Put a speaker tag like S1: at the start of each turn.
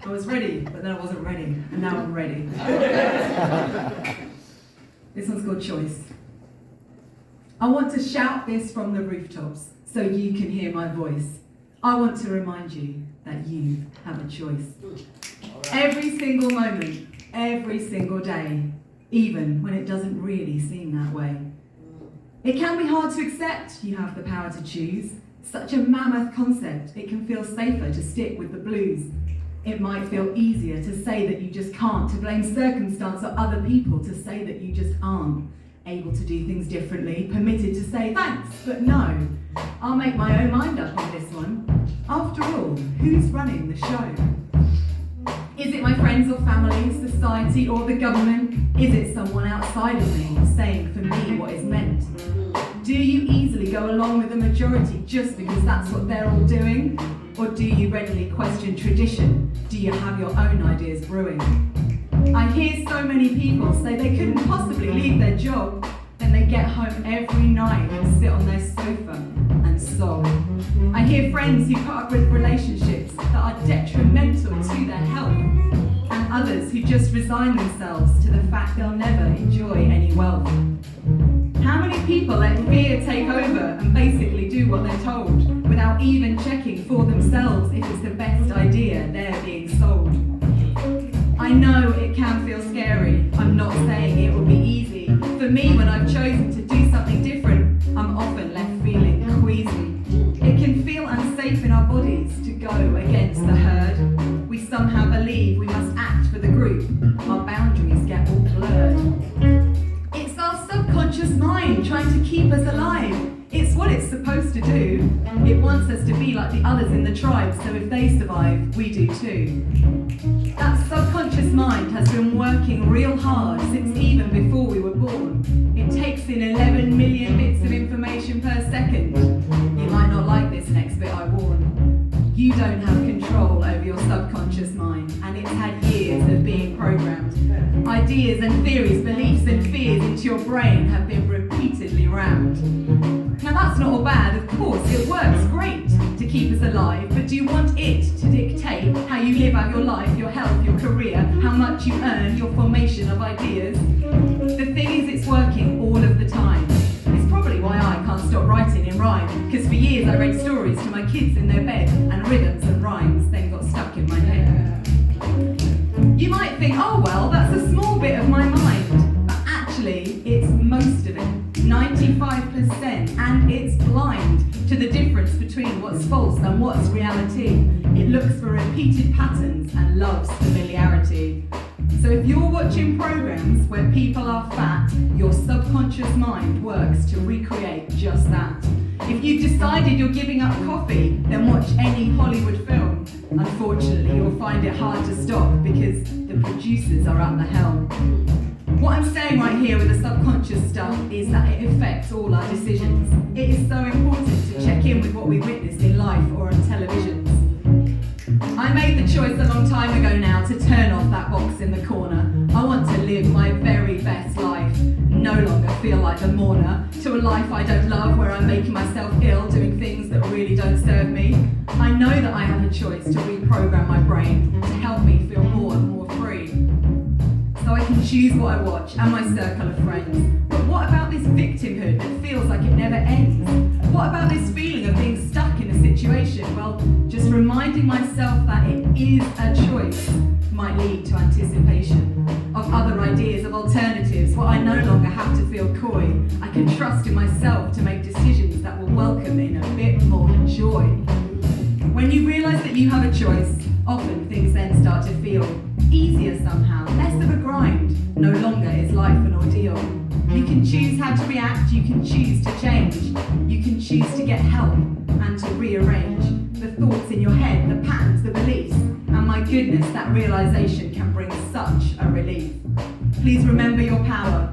S1: I was ready, but then I wasn't ready, and now I'm ready. This one's called Choice. I want to shout this from the rooftops so you can hear my voice. I want to remind you that you have a choice. Every single moment, every single day, even when it doesn't really seem that way. It can be hard to accept you have the power to choose. Such a mammoth concept, it can feel safer to stick with the blues. It might feel easier to say that you just can't, to blame circumstance or other people, to say that you just aren't able to do things differently, permitted to say thanks, but no. I'll make my own mind up on this one. After all, who's running the show? Is it my friends or family, society or the government? Is it someone outside of me saying for me what is meant? Do you easily go along with the majority just because that's what they're all doing? Or do you readily question tradition? Do you have your own ideas brewing? I hear so many people say they couldn't possibly leave their job, then they get home every night and sit on their sofa and sob. I hear friends who put up with relationships that are detrimental to their health, and others who just resign themselves to the fact they'll never enjoy any wealth. How many people let fear take over and basically do what they're told, without even checking for themselves if it's the best idea they're being sold? I know it can feel scary, I'm not saying it will be easy. For me, when I've chosen to do something different, I'm often left feeling queasy. It can feel unsafe in our bodies to go against the herd. We somehow believe we must act for the group, our boundaries get all blurred. It's our subconscious mind trying to keep us alive. It's what it's supposed to do. It wants us to be like the others in the tribe, so if they survive, we do too. That subconscious mind has been working real hard since even before we were born. It takes in 11 million bits of information per second. You might not like this next bit, I warn. You don't have control over your subconscious mind, and it's had years of being programmed. Ideas and theories, beliefs and fears into your brain have been repeatedly rammed. Now that's not all bad, of course, it works great to keep us alive, but do you want it to dictate how you live out your life, your health, your career, how much you earn, your formation of ideas? The thing is, it's working all of the time. It's probably why I can't stop writing in rhyme, because for years I read stories to my kids in their bed, and rhythms and rhymes then got stuck in my head. You might think, oh well, that's a small bit of my mind, but actually it's most of it, 95%, and it's blind to the difference between what's false and what's reality. It looks for repeated patterns and loves familiarity. So if you're watching programs where people are fat, your subconscious mind works to recreate just that. If you've decided you're giving up coffee, then watch any Hollywood film. Unfortunately, you'll find it hard to stop because the producers are at the helm. What I'm saying right here with the subconscious stuff is that it affects all our decisions. It is so important to check in with what we witness in life or on televisions. I made the choice a long time ago now to turn off that box in the corner. I want to live my very best life, no longer feel like the mourner, to a life I don't love where I'm making myself ill, doing things that really don't serve me. I know that I have a choice to reprogram my brain to help me feel more and more free. So I can choose what I watch and my circle of friends. But what about this victimhood that feels like it never ends? What about this feeling of being stuck in a situation? Well, just reminding myself that it is a choice might lead to anticipation of other ideas, of alternatives, where I no longer have to feel coy. I can trust in myself to make decisions that will welcome in a bit more joy. When you realise that you have a choice, often things then start to feel easier somehow, less of a grind. No longer is life an ordeal. You can choose how to react, you can choose to change, you can choose to get help and to rearrange the thoughts in your head, the patterns, the beliefs, and my goodness, that realisation can bring such a relief. Please remember your power,